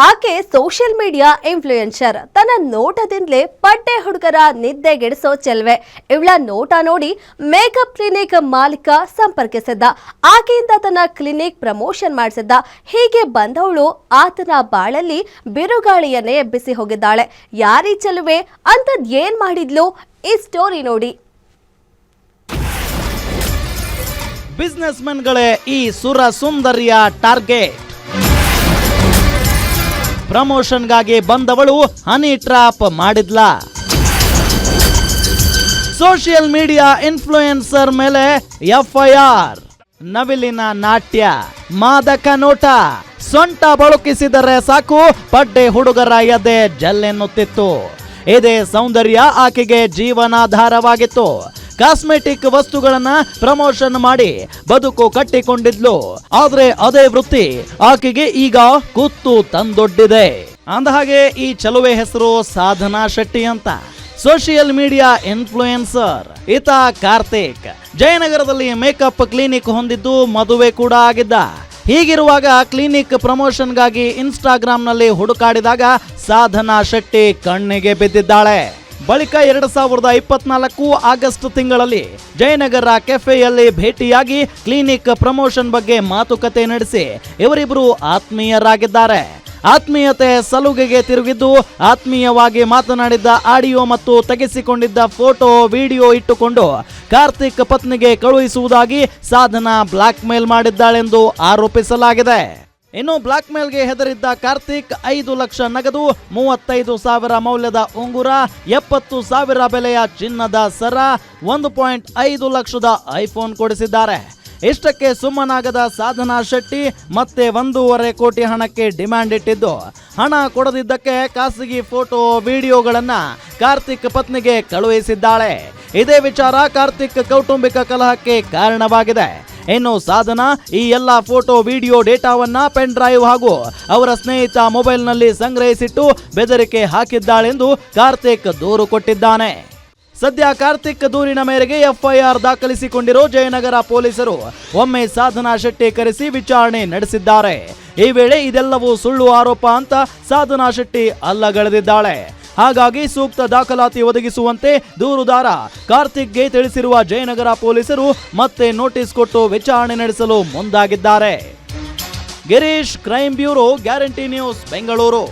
ಆಕೆ social media influencer. ತನ್ನ ನೋಟದಿಂದಲೇ ಪಡ್ಡೆ ಹುಡುಗರ ನಿದ್ದೆಗೆಡಿಸೋ ಚೆಲ್ವೆ. ಇವಳ ನೋಟ ನೋಡಿ ಮೇಕಪ್ ಕ್ಲಿನಿಕ್ ಮಾಲೀಕ ಸಂಪರ್ಕಿಸಿದ್ದ. ಆಕೆಯಿಂದ ತನ್ನ ಕ್ಲಿನಿಕ್ ಪ್ರಮೋಷನ್ ಮಾಡಿಸಿದ್ದ. ಹೀಗೆ ಬಂದವಳು ಆತನ ಬಾಳಲ್ಲಿ ಬಿರುಗಾಳಿಯನ್ನೇ ಎಬ್ಬಿಸಿ ಹೋಗಿದ್ದಾಳೆ. ಯಾರೀ ಚೆಲುವೆ? ಅಂತದ್ ಏನ್ ಮಾಡಿದ್ಲು? ಈ ಸ್ಟೋರಿ ನೋಡಿ. ಬಿಸ್ನೆಸ್ ಮೆನ್ಗಳೇ ಈ ಸುರ ಸುಂದರಿಯ ಟಾರ್ಗೆಟ್. ಪ್ರಮೋಷನ್ಗಾಗಿ ಬಂದವಳು ಹನಿ ಟ್ರಾಪ್ ಮಾಡಿದ್ಲ. ಸೋಷಿಯಲ್ ಮೀಡಿಯಾ ಇನ್ಫ್ಲೂಯೆನ್ಸರ್ ಮೇಲೆ FIR. ನವಿಲಿನ ನಾಟ್ಯ, ಮಾದಕ ನೋಟ, ಸೊಂಟ ಬಳುಕಿಸಿದರೆ ಸಾಕು ಪಡ್ಡೆ ಹುಡುಗರ ಎದೆ ಜಲ್ಲೆನ್ನುತ್ತಿತ್ತು. ಇದೇ ಸೌಂದರ್ಯ ಆಕೆಗೆ ಜೀವನಾಧಾರವಾಗಿತ್ತು. ಕಾಸ್ಮೆಟಿಕ್ ವಸ್ತುಗಳನ್ನ ಪ್ರಮೋಷನ್ ಮಾಡಿ ಬದುಕು ಕಟ್ಟಿಕೊಂಡಿದ್ಲು. ಆದ್ರೆ ಅದೇ ವೃತ್ತಿ ಆಕೆಗೆ ಈಗ ಕುತ್ತು ತಂದೊಡ್ಡಿದೆ. ಅಂದಹಾಗೆ ಈ ಚಲುವೆ ಹೆಸರು ಸಾಧನಾ ಶೆಟ್ಟಿ ಅಂತ. ಸೋಷಿಯಲ್ ಮೀಡಿಯಾ ಇನ್ಫ್ಲೂಯೆನ್ಸರ್ ಈತ ಕಾರ್ತಿಕ್. ಜಯನಗರದಲ್ಲಿ ಮೇಕಪ್ ಕ್ಲಿನಿಕ್ ಹೊಂದಿದ್ದು ಮದುವೆ ಕೂಡ ಆಗಿದ್ದ. ಹೀಗಿರುವಾಗ ಕ್ಲಿನಿಕ್ ಪ್ರಮೋಷನ್ಗಾಗಿ ಇನ್ಸ್ಟಾಗ್ರಾಂನಲ್ಲಿ ಹುಡುಕಾಡಿದಾಗ ಸಾಧನಾ ಶೆಟ್ಟಿ ಕಣ್ಣಿಗೆ ಬಿದ್ದಿದ್ದಾಳೆ. ಬಳಿಕ 2024 ಆಗಸ್ಟ್ ತಿಂಗಳಲ್ಲಿ ಜಯನಗರ ಕೆಫೆಯಲ್ಲಿ ಭೇಟಿಯಾಗಿ ಕ್ಲಿನಿಕ್ ಪ್ರಮೋಷನ್ ಬಗ್ಗೆ ಮಾತುಕತೆ ನಡೆಸಿ ಇವರಿಬ್ಬರು ಆತ್ಮೀಯರಾಗಿದ್ದಾರೆ. ಆತ್ಮೀಯತೆ ಸಲುಗೆಗೆ ತಿರುಗಿದ್ದು ಆತ್ಮೀಯವಾಗಿ ಮಾತನಾಡಿದ್ದ ಆಡಿಯೋ ಮತ್ತು ತೆಗೆಸಿಕೊಂಡಿದ್ದ ಫೋಟೋ ವಿಡಿಯೋ ಇಟ್ಟುಕೊಂಡು ಕಾರ್ತಿಕ್ ಪತ್ನಿಗೆ ಕಳುಹಿಸುವುದಾಗಿ ಸಾಧನಾ ಬ್ಲಾಕ್ ಮೇಲ್ ಮಾಡಿದ್ದಾಳೆಂದು ಆರೋಪಿಸಲಾಗಿದೆ. ಇನ್ನು ಬ್ಲಾಕ್ ಮೇಲ್ಗೆ ಹೆದರಿದ್ದ ಕಾರ್ತಿಕ್ 5 ಲಕ್ಷ ನಗದು, 35,000 ಮೌಲ್ಯದ ಉಂಗುರ, 70,000 ಬೆಲೆಯ ಚಿನ್ನದ ಸರ, 1.5 ಲಕ್ಷದ ಐಫೋನ್ ಕೊಡಿಸಿದ್ದಾರೆ. ಇಷ್ಟಕ್ಕೆ ಸುಮ್ಮನಾಗದ ಸಾಧನಾ ಶೆಟ್ಟಿ ಮತ್ತೆ 1.5 ಕೋಟಿ ಹಣಕ್ಕೆ ಡಿಮ್ಯಾಂಡ್ ಇಟ್ಟಿದ್ದು, ಹಣ ಕೊಡದಿದ್ದಕ್ಕೆ ಖಾಸಗಿ ಫೋಟೋ ವಿಡಿಯೋಗಳನ್ನ ಕಾರ್ತಿಕ್ ಪತ್ನಿಗೆ ಕಳುಹಿಸಿದ್ದಾಳೆ. ಇದೇ ವಿಚಾರ ಕಾರ್ತಿಕ್ ಕೌಟುಂಬಿಕ ಕಲಹಕ್ಕೆ ಕಾರಣವಾಗಿದೆ. ಇನ್ನು ಸಾಧನಾ ಈ ಎಲ್ಲ ಫೋಟೋ ವಿಡಿಯೋ ಡೇಟಾವನ್ನ ಪೆನ್ ಡ್ರೈವ್ ಹಾಗೂ ಅವರ ಸ್ನೇಹಿತ ಮೊಬೈಲ್ನಲ್ಲಿ ಸಂಗ್ರಹಿಸಿಟ್ಟು ಬೆದರಿಕೆ ಹಾಕಿದ್ದಾಳೆಂದು ಕಾರ್ತಿಕ್ ದೂರು ಕೊಟ್ಟಿದ್ದಾನೆ. ಸದ್ಯ ಕಾರ್ತಿಕ್ ದೂರಿನ ಮೇರೆಗೆ FIR ದಾಖಲಿಸಿಕೊಂಡಿರೋ ಜಯನಗರ ಪೊಲೀಸರು ಒಮ್ಮೆ ಸಾಧನಾ ಶೆಟ್ಟಿ ಕರೆಸಿ ವಿಚಾರಣೆ ನಡೆಸಿದ್ದಾರೆ. ಈ ವೇಳೆ ಇದೆಲ್ಲವೂ ಸುಳ್ಳು ಆರೋಪ ಅಂತ ಸಾಧನಾ ಶೆಟ್ಟಿ ಅಲ್ಲಗಳೆದಿದ್ದಾಳೆ. ಹಾಗಾಗಿ ಸೂಕ್ತ ದಾಖಲಾತಿ ಒದಗಿಸುವಂತೆ ದೂರುದಾರ ಕಾರ್ತಿಕ್ಗೆ ತಿಳಿಸಿರುವ ಜಯನಗರ ಪೊಲೀಸರು ಮತ್ತೆ ನೋಟಿಸ್ ಕೊಟ್ಟು ವಿಚಾರಣೆ ನಡೆಸಲು ಮುಂದಾಗಿದ್ದಾರೆ. Girish, crime bureau, guarantee news, Bengaluru.